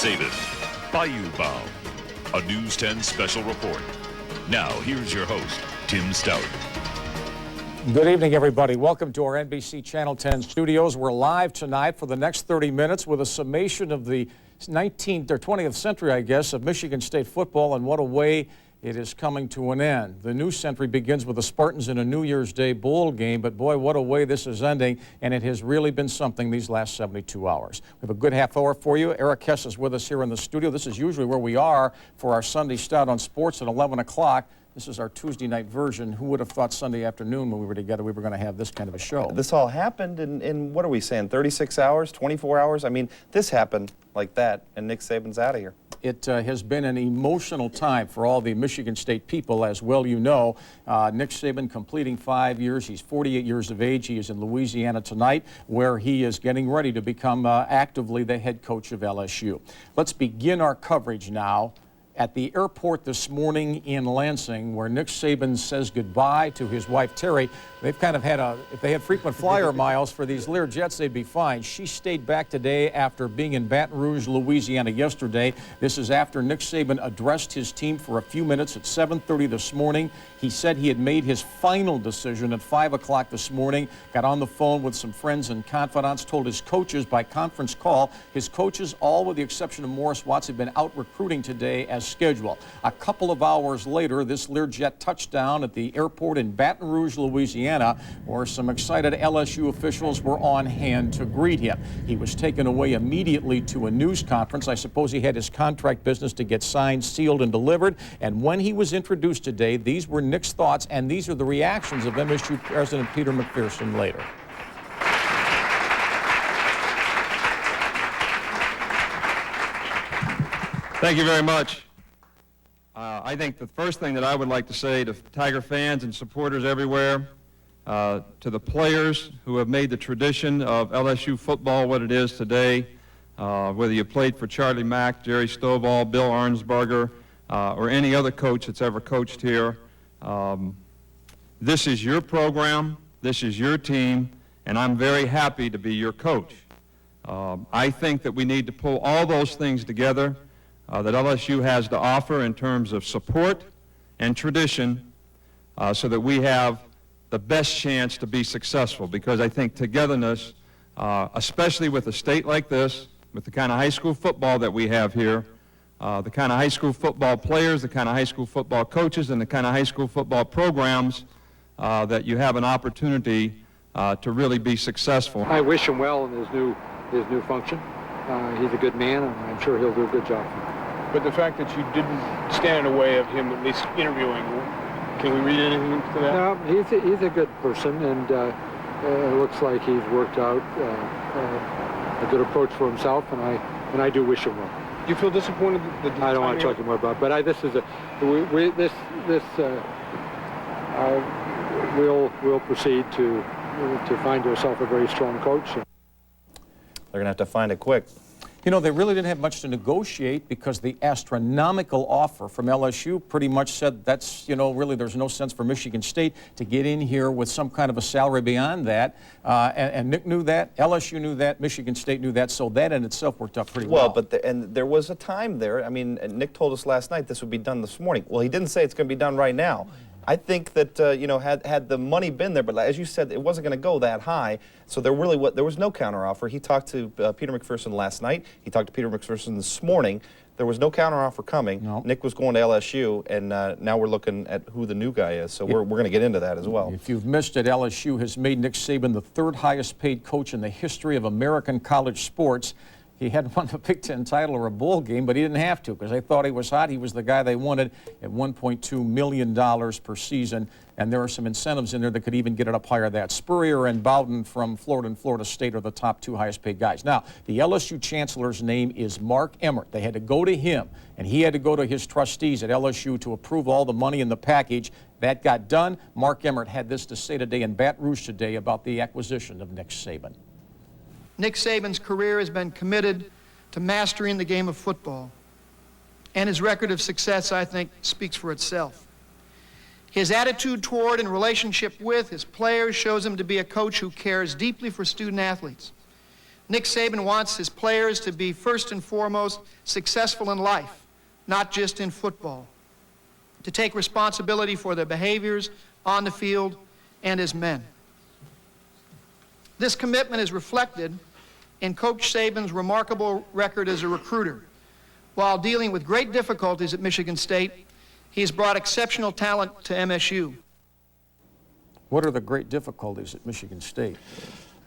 Saban, Bayou Bound, a News 10 special report. Now, here's your host, Tim Stout. Good evening, everybody. Welcome to our NBC Channel 10 studios. We're live tonight for the next 30 minutes with a summation of the 19th or 20th century, I guess, of Michigan State football, and what a way it is coming to an end. The new century begins with the Spartans in a New Year's Day bowl game, but boy, what a way this is ending, and it has really been something these last 72 hours. We have a good half hour for you. Eric Hess is with us here in the studio. This is usually where we are for our Sunday Stout on Sports at 11 o'clock. This is our Tuesday night version. Who would have thought Sunday afternoon when we were together we were going to have this kind of a show? This all happened in what are we saying, 36 hours, 24 hours? I mean, this happened like that, and Nick Saban's out of here. It has been an emotional time for all the Michigan State people, as well you know. Nick Saban completing 5 years. He's 48 years of age. He is in Louisiana tonight, where he is getting ready to become actively the head coach of LSU. Let's begin our coverage now at the airport this morning in Lansing, where Nick Saban says goodbye to his wife, Terry. They've kind of had if they had frequent flyer miles for these Lear jets, they'd be fine. She stayed back today after being in Baton Rouge, Louisiana yesterday. This is after Nick Saban addressed his team for a few minutes at 7:30 this morning. He said he had made his final decision at 5 o'clock this morning, got on the phone with some friends and confidants, told his coaches by conference call. His coaches, all with the exception of Morris Watts, have been out recruiting today as scheduled. A couple of hours later, this Learjet touched down at the airport in Baton Rouge, Louisiana, where some excited LSU officials were on hand to greet him. He was taken away immediately to a news conference. I suppose he had his contract business to get signed, sealed, and delivered. And when he was introduced today, these were Nick's thoughts, and these are the reactions of MSU President Peter McPherson later. Thank you very much. I think the first thing that I would like to say to Tiger fans and supporters everywhere, to the players who have made the tradition of LSU football what it is today, whether you played for Charlie Mack, Jerry Stovall, Bill Arnsberger, or any other coach that's ever coached here, this is your program, this is your team, and I'm very happy to be your coach. I think that we need to pull all those things together that LSU has to offer in terms of support and tradition so that we have the best chance to be successful, because I think togetherness, especially with a state like this, with the kind of high school football that we have here, the kind of high school football players, the kind of high school football coaches, and the kind of high school football programs, that you have an opportunity to really be successful. I wish him well in his new function. He's a good man, and I'm sure he'll do a good job. But the fact that you didn't stand in the way of him at least interviewing, can we read anything into that? No, he's a good person, and it looks like he's worked out a good approach for himself, and I do wish him well. Do you feel disappointed that I don't want to talk more about it, but we'll proceed to find ourselves a very strong coach. They're going to have to find it quick. You know, they really didn't have much to negotiate because the astronomical offer from LSU pretty much said that's, you know, really there's no sense for Michigan State to get in here with some kind of a salary beyond that. And Nick knew that, LSU knew that, Michigan State knew that, so that in itself worked out pretty well. Well, but there was a time there. I mean, Nick told us last night this would be done this morning. Well, he didn't say it's going to be done right now. I think that, you know, had the money been there, but as you said, it wasn't going to go that high, so there was no counteroffer. He talked to Peter McPherson last night. He talked to Peter McPherson this morning. There was no counteroffer coming. No. Nick was going to LSU, and now we're looking at who the new guy is, so we're going to get into that as well. If you've missed it, LSU has made Nick Saban the third highest paid coach in the history of American college sports. He hadn't won a Big Ten title or a bowl game, but he didn't have to because they thought he was hot. He was the guy they wanted at $1.2 million per season, and there are some incentives in there that could even get it up higher than that. Spurrier and Bowden from Florida and Florida State are the top two highest paid guys. Now, the LSU chancellor's name is Mark Emmert. They had to go to him, and he had to go to his trustees at LSU to approve all the money in the package. That got done. Mark Emmert had this to say today in Baton Rouge today about the acquisition of Nick Saban. Nick Saban's career has been committed to mastering the game of football, and his record of success, I think, speaks for itself. His attitude toward and relationship with his players shows him to be a coach who cares deeply for student athletes. Nick Saban wants his players to be first and foremost successful in life, not just in football, to take responsibility for their behaviors on the field and as men. This commitment is reflected in Coach Saban's remarkable record as a recruiter. While dealing with great difficulties at Michigan State, he has brought exceptional talent to MSU. What are the great difficulties at Michigan State?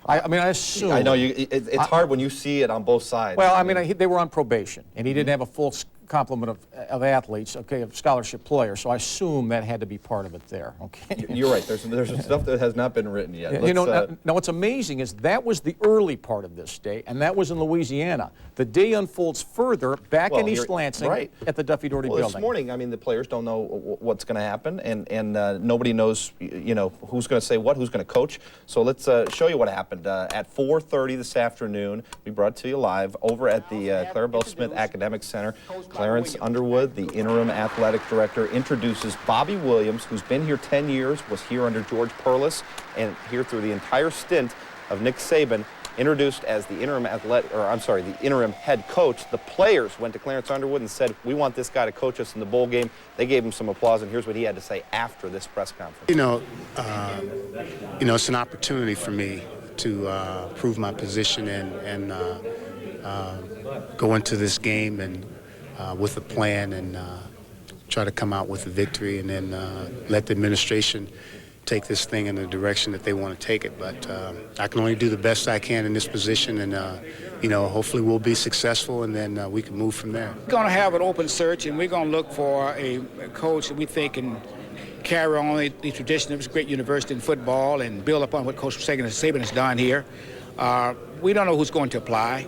I mean, I assume... I know it's hard when you see it on both sides. Well, I mean, they were on probation, and he didn't have a full complement of athletes, okay, of scholarship players, so I assume that had to be part of it there, okay? You're right. There's some stuff that has not been written yet. Yeah, you know, now what's amazing is that was the early part of this day, and that was in Louisiana. The day unfolds further back in East Lansing at the Duffy Doherty building. This morning, I mean, the players don't know what's going to happen, and nobody knows, you know, who's going to say what, who's going to coach. So let's show you what happened. At 4:30 this afternoon, we brought it to you live over at the Clarabelle Smith Academic Center. Clarence Underwood, the interim athletic director, introduces Bobby Williams, who's been here 10 years, was here under George Perlis, and here through the entire stint of Nick Saban, introduced as the interim the interim head coach. The players went to Clarence Underwood and said, "We want this guy to coach us in the bowl game." They gave him some applause, and here's what he had to say after this press conference. You know, it's an opportunity for me to prove my position and go into this game and with a plan and try to come out with a victory, and then let the administration take this thing in the direction that they want to take it. But I can only do the best I can in this position, and hopefully we'll be successful, and then we can move from there. We're going to have an open search, and we're going to look for a coach that we think can carry on the tradition of this great university in football and build upon what Coach Saban has done here. We don't know who's going to apply.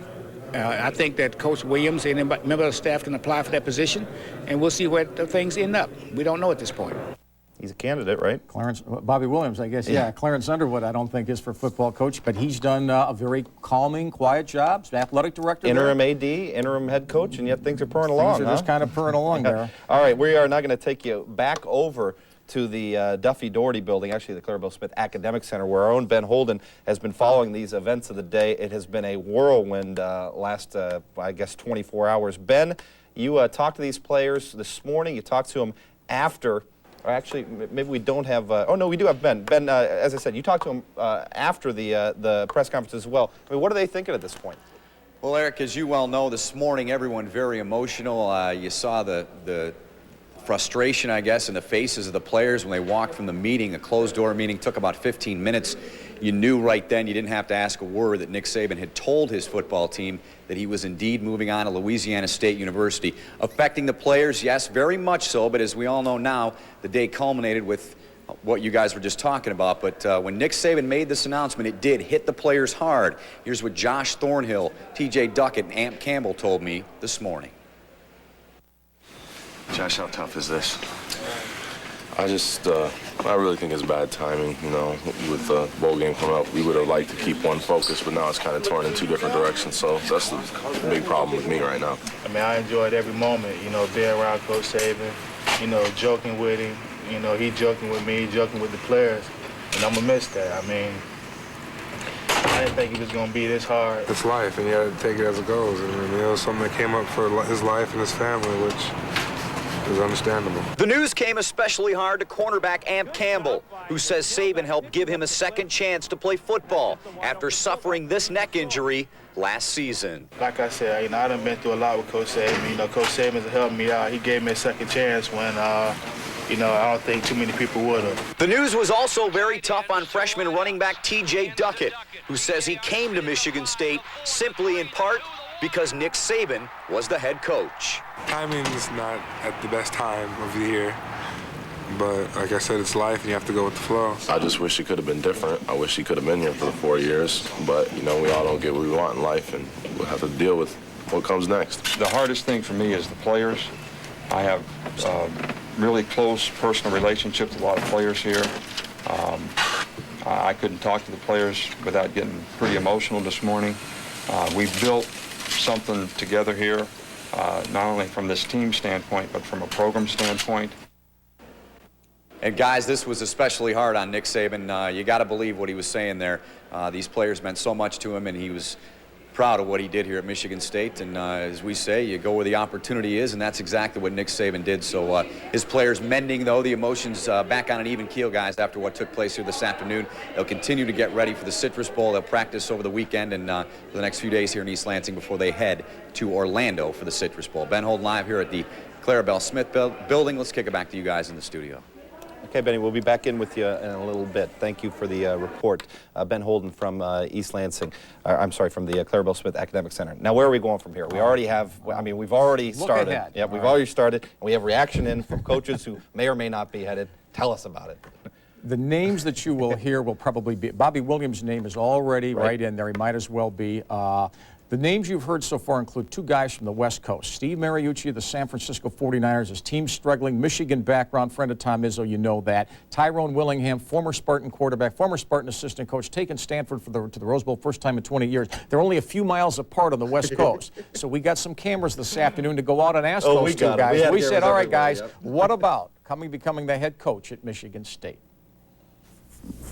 I think that Coach Williams and a member of the staff can apply for that position, and we'll see where things end up. We don't know at this point. He's a candidate, right? Bobby Williams, I guess, yeah. Clarence Underwood, I don't think is for football coach, but he's done a very calming, quiet job. Athletic director interim there. AD, interim head coach, and yet things are purring along, Things are just kind of purring along there. All right, we are now going to take you back over to the Duffy Doherty building, actually the Clarabelle Smith Academic Center, where our own Ben Holden has been following these events of the day. It has been a whirlwind last, I guess, 24 hours. Ben, you talked to these players this morning. You talked to them after. Or actually, maybe we don't have. Oh no, we do have Ben. Ben, as I said, you talked to him after the press conference as well. I mean, what are they thinking at this point? Well, Eric, as you well know, this morning everyone very emotional. You saw the frustration, I guess, in the faces of the players when they walked from the meeting. A closed-door meeting took about 15 minutes. You knew right then, you didn't have to ask a word, that Nick Saban had told his football team that he was indeed moving on to Louisiana State University. Affecting the players, yes, very much so, but as we all know now, the day culminated with what you guys were just talking about. But when Nick Saban made this announcement, it did hit the players hard. Here's what Josh Thornhill, T.J. Duckett, and Amp Campbell told me this morning. Josh, how tough is this? I really think it's bad timing, you know, with the bowl game coming up. We would have liked to keep one focus, but now it's kind of torn in two different directions, so that's the big problem with me right now. I mean, I enjoyed every moment, you know, being around Coach Saban, you know, joking with him, you know, he joking with me, joking with the players, and I'm going to miss that. I mean, I didn't think it was going to be this hard. It's life, and you have to take it as it goes. And you know, something that came up for his life and his family, which is understandable. The news came especially hard to cornerback Amp Campbell, who says Saban helped give him a second chance to play football after suffering this neck injury last season. Like I said, you know, I done been through a lot with Coach Saban. You know, Coach Saban's helped me out. He gave me a second chance when, you know, I don't think too many people would have. The news was also very tough on freshman running back T.J. Duckett, who says he came to Michigan State simply in part because Nick Saban was the head coach. Timing is not at the best time of the year, but like I said, it's life and you have to go with the flow. I just wish it could have been different. I wish he could have been here for the 4 years, but you know, we all don't get what we want in life, and we'll have to deal with what comes next. The hardest thing for me is the players. I have really close personal relationships with a lot of players here. I couldn't talk to the players without getting pretty emotional this morning. We built something together here, not only from this team standpoint, but from a program standpoint. And guys, this was especially hard on Nick Saban. You got to believe what he was saying there. These players meant so much to him, and he was proud of what he did here at Michigan State, and as we say, you go where the opportunity is, and that's exactly what Nick Saban did. So his players mending, though, the emotions back on an even keel, guys, after what took place here this afternoon. They'll continue to get ready for the Citrus Bowl. They'll practice over the weekend and for the next few days here in East Lansing before they head to Orlando for the Citrus Bowl. Ben Holden live here at the Clarabelle Smith building. Let's kick it back to you guys in the studio. Okay, Benny, we'll be back in with you in a little bit. Thank you for the report. Ben Holden from East Lansing, I'm sorry, from the Clarabelle Smith Academic Center. Now, where are we going from here? We already have, I mean, we've already started. Look ahead. Yeah, we've already started, and we have reaction in from coaches who may or may not be headed. Tell us about it. The names that you will hear will probably be, Bobby Williams' name is already right in there. He might as well be. The names you've heard so far include two guys from the West Coast. Steve Mariucci of the San Francisco 49ers, his team's struggling. Michigan background, friend of Tom Izzo, you know that. Tyrone Willingham, former Spartan quarterback, former Spartan assistant coach, taking Stanford to the Rose Bowl first time in 20 years. They're only a few miles apart on the West Coast. So we got some cameras this afternoon to go out and ask those two guys. We said, all right, guys, what about becoming the head coach at Michigan State?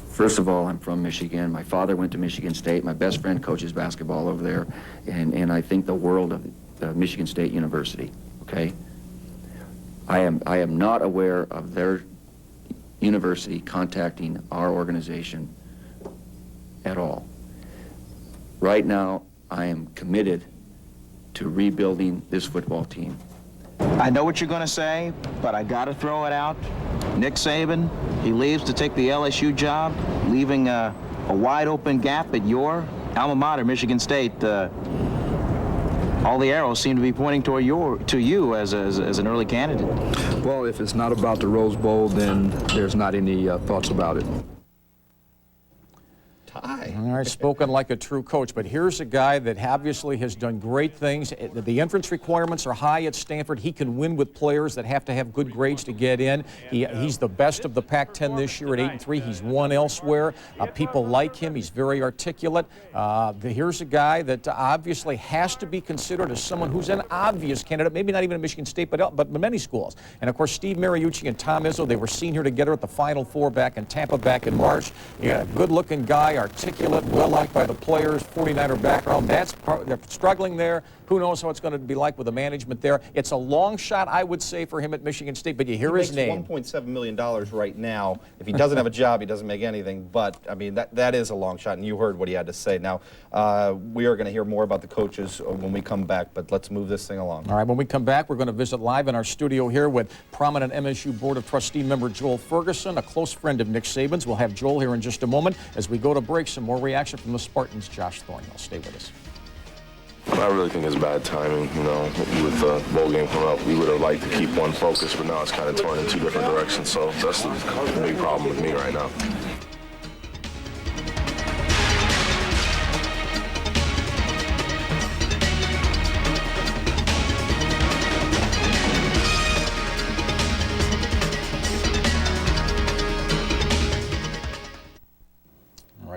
First of all, I'm from Michigan. My father went to Michigan State. My best friend coaches basketball over there, and I think the world of Michigan State University. Okay, I am not aware of their university contacting our organization at all. Right now, I am committed to rebuilding this football team. I know what you're going to say, but I got to throw it out. Nick Saban, he leaves to take the LSU job, leaving a wide open gap at your alma mater, Michigan State. All the arrows seem to be pointing toward you as an early candidate. Well, if it's not about the Rose Bowl, then there's not any thoughts about it. All right, spoken like a true coach, but here's a guy that obviously has done great things. The entrance requirements are high at Stanford. He can win with players that have to have good grades to get in. He's the best of the Pac-10 this year at 8-3. He's won elsewhere. People like him. He's very articulate. Here's a guy that obviously has to be considered as someone who's an obvious candidate, maybe not even at Michigan State, but many schools. And, of course, Steve Mariucci and Tom Izzo, they were seen here together at the Final Four back in Tampa back in March. Yeah, good-looking guy, articulate, well-liked by the players, 49er background. They're struggling there. Who knows how it's going to be like with the management there. It's a long shot, I would say, for him at Michigan State, but you hear his name. He makes $1.7 million right now. If he doesn't have a job, he doesn't make anything. But, I mean, that is a long shot, and you heard what he had to say. Now, we are going to hear more about the coaches when we come back, but let's move this thing along. All right, when we come back, we're going to visit live in our studio here with prominent MSU Board of Trustee member Joel Ferguson, a close friend of Nick Saban's. We'll have Joel here in just a moment. As we go to break, some more reaction from the Spartans' Josh Thornhill. Stay with us. I really think it's bad timing, you know, with the bowl game coming up. We would have liked to keep one focus, but now it's kind of torn in two different directions, so that's the big problem with me right now.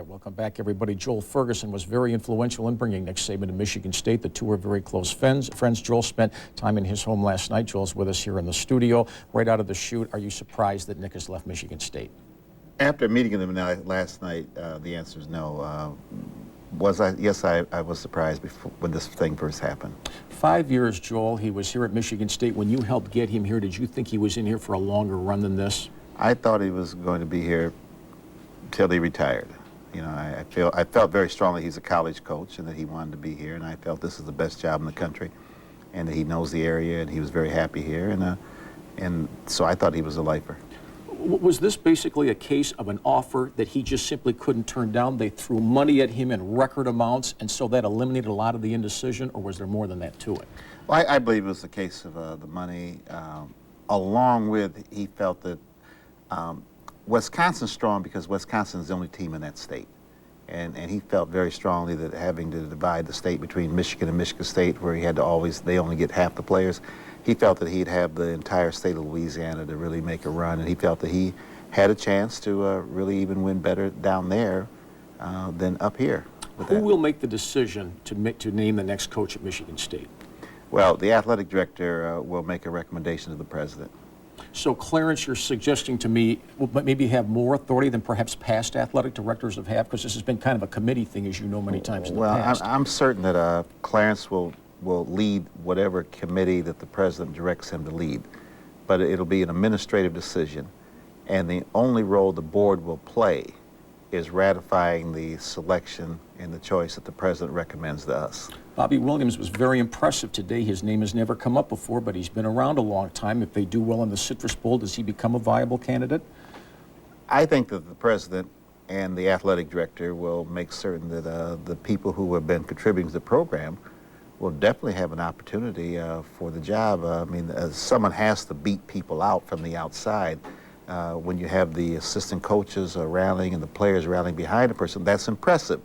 Welcome back, everybody. Joel Ferguson was very influential in bringing Nick Saban to Michigan State. The two are very close friends. Joel spent time in his home last night. Joel's with us here in the studio. Right out of the chute, are you surprised that Nick has left Michigan State? After meeting him last night, the answer is no. Yes, I was surprised when this thing first happened. 5 years, Joel. He was here at Michigan State. When you helped get him here, did you think he was in here for a longer run than this? I thought he was going to be here till he retired. You know, I felt very strongly he's a college coach and that he wanted to be here, and I felt this is the best job in the country, and that he knows the area, and he was very happy here, and so I thought he was a lifer. Was this basically a case of an offer that he just simply couldn't turn down? They threw money at him in record amounts, and so that eliminated a lot of the indecision, or was there more than that to it? Well, I believe it was a case of the money, along with he felt that Wisconsin's strong because Wisconsin is the only team in that state. And he felt very strongly that having to divide the state between Michigan and Michigan State, where he had to they only get half the players, he felt that he'd have the entire state of Louisiana to really make a run, and he felt that he had a chance to really even win better down there than up here. Who will make the decision to name the next coach at Michigan State? Well, the athletic director will make a recommendation to the president. So, Clarence, you're suggesting to me maybe have more authority than perhaps past athletic directors have had, because this has been kind of a committee thing, as you know, many times in the past. Well, I'm certain that Clarence will lead whatever committee that the president directs him to lead, but it'll be an administrative decision, and the only role the board will play is ratifying the selection and the choice that the president recommends to us. Bobby Williams was very impressive today. His name has never come up before, but he's been around a long time. If they do well in the Citrus Bowl, does he become a viable candidate? I think that the president and the athletic director will make certain that the people who have been contributing to the program will definitely have an opportunity for the job. I mean, someone has to beat people out from the outside. When you have the assistant coaches rallying and the players rallying behind a person, that's impressive.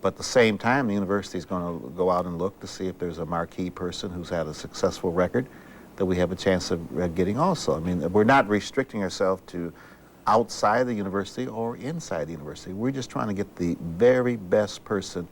But at the same time, the university is going to go out and look to see if there's a marquee person who's had a successful record that we have a chance of getting also. I mean, we're not restricting ourselves to outside the university or inside the university. We're just trying to get the very best person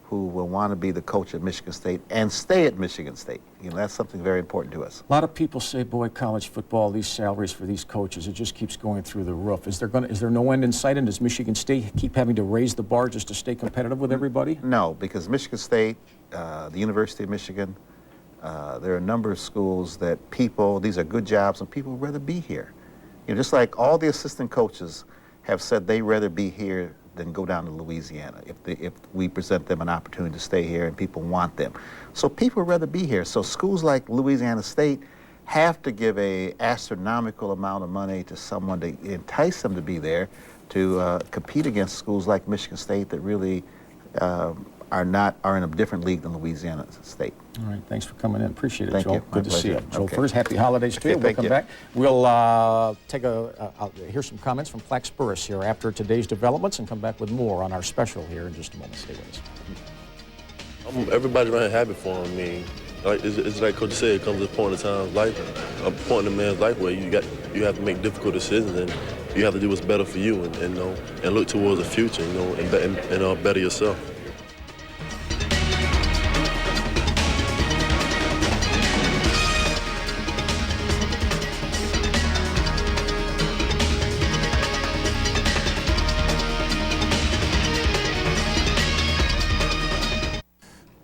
who will want to be the coach at Michigan State and stay at Michigan State. You know, that's something very important to us. A lot of people say, boy, college football, these salaries for these coaches, it just keeps going through the roof. Is there no end in sight, and does Michigan State keep having to raise the bar just to stay competitive with everybody? No, because Michigan State, the University of Michigan, there are a number of schools that these are good jobs, and people would rather be here. You know, just like all the assistant coaches have said they'd rather be here than go down to Louisiana if we present them an opportunity to stay here and people want them. So people would rather be here. So schools like Louisiana State have to give an astronomical amount of money to someone to entice them to be there to compete against schools like Michigan State that really are in a different league than Louisiana State. All right, thanks for coming in. Appreciate it, Thank Joel. you. Good to see you. Joel Okay. Furs, happy holidays to you. We'll come back. We'll hear some comments from Plaxburris here after today's developments and come back with more on our special here in just a moment. Stay with us. Everybody's running happy for him. I mean, like it's like Coach said, it comes to a point in time life, a point in a man's life where you have to make difficult decisions, and you have to do what's better for you, and look towards the future, and better yourself.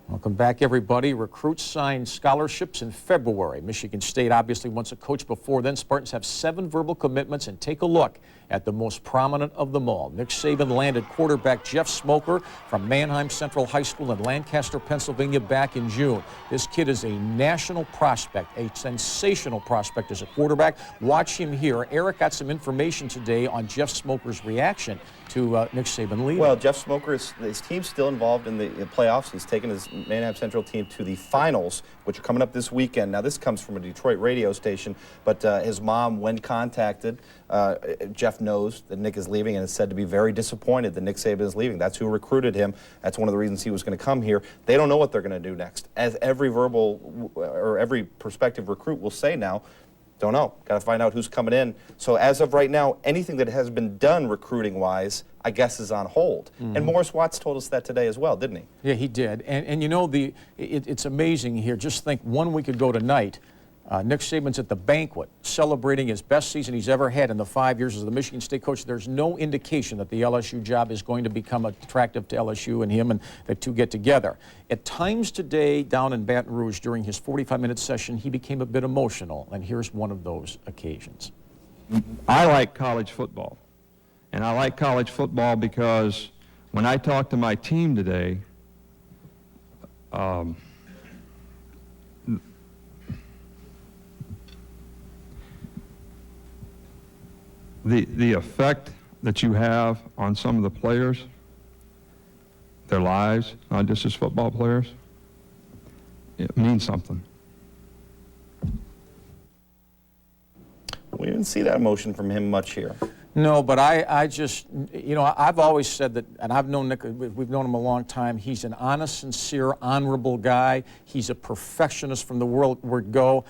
Welcome back, everybody. Recruits signed scholarships in February. Michigan State obviously wants a coach before then. Spartans have 7 verbal commitments, and take a look at the most prominent of them all. Nick Saban landed quarterback Jeff Smoker from Manheim Central High School in Lancaster, Pennsylvania back in June. This kid is a national prospect, a sensational prospect as a quarterback. Watch him here. Eric got some information today on Jeff Smoker's reaction to Nick Saban leaving. Well, Jeff Smoker, his team's still involved in the playoffs. He's taken his Manheim Central team to the finals, which are coming up this weekend. Now, this comes from a Detroit radio station, but his mom, when contacted, Jeff knows that Nick is leaving and is said to be very disappointed that Nick Saban is leaving. That's who recruited him. That's one of the reasons he was going to come here. They don't know what they're going to do next. As every every prospective recruit will say now, don't know. Got to find out who's coming in. So as of right now, anything that has been done recruiting-wise, I guess, is on hold. And Morris Watts told us that today as well, didn't he? Yeah, he did. And you know, it's amazing here. Just think 1 week ago tonight, Nick Saban's at the banquet celebrating his best season he's ever had in the 5 years as the Michigan State coach. There's no indication that the LSU job is going to become attractive to LSU and him, and the two get together. At times today, down in Baton Rouge, during his 45-minute session, he became a bit emotional, and here's one of those occasions. I like college football, and I like college football because when I talked to my team today, the effect that you have on some of the players, their lives, not just as football players, it means something. We didn't see that emotion from him much here. No, but I just, you know, I've always said that, and I've known Nick, we've known him a long time, he's an honest, sincere, honorable guy. He's a perfectionist from the word go.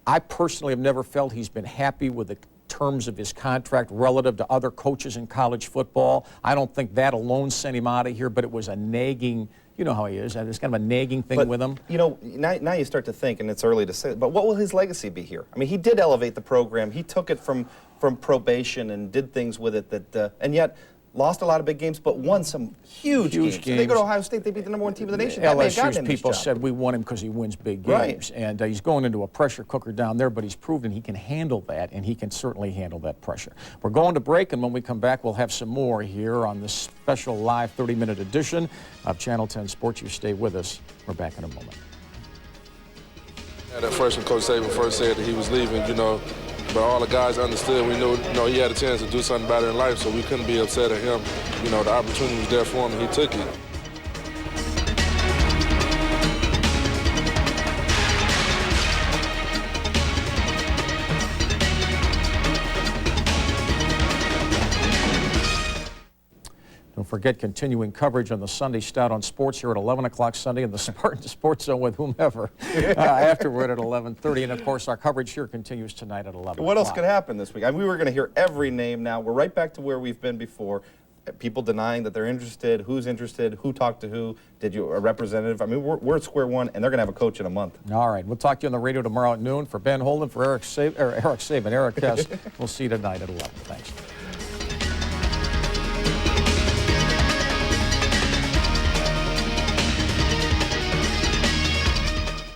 I personally have never felt he's been happy with the terms of his contract relative to other coaches in college football. I don't think that alone sent him out of here, but it was a nagging, you know how he is, there's kind of a nagging thing with him. You know, now you start to think, and it's early to say, but what will his legacy be here? I mean, he did elevate the program. He took it from probation and did things with it that, and yet lost a lot of big games, but won some huge games. If they go to Ohio State, they beat the #1 team in the nation. LSU's people said we want him because he wins big games. Right. And he's going into a pressure cooker down there, but he's proven he can handle that, and he can certainly handle that pressure. We're going to break, and when we come back, we'll have some more here on this special live 30-minute edition of Channel 10 Sports. You stay with us. We're back in a moment. At first, when Coach Saban first said that he was leaving, you know, but all the guys understood. We knew, you know, he had a chance to do something better in life, so we couldn't be upset at him. You know, the opportunity was there for him, and he took it. Don't forget continuing coverage on the Sunday Stout on Sports here at 11 o'clock Sunday in the Spartan Sports Zone with whomever afterward at 11:30. And, of course, our coverage here continues tonight at 11 What else could happen this week? I mean, we were going to hear every name now. We're right back to where we've been before. People denying that they're interested, who talked to who, did you a representative? I mean, we're at square one, and they're going to have a coach in a month. All right. We'll talk to you on the radio tomorrow at noon. For Ben Holden, for Eric Saban, Eric Hess, we'll see you tonight at 11. Thanks.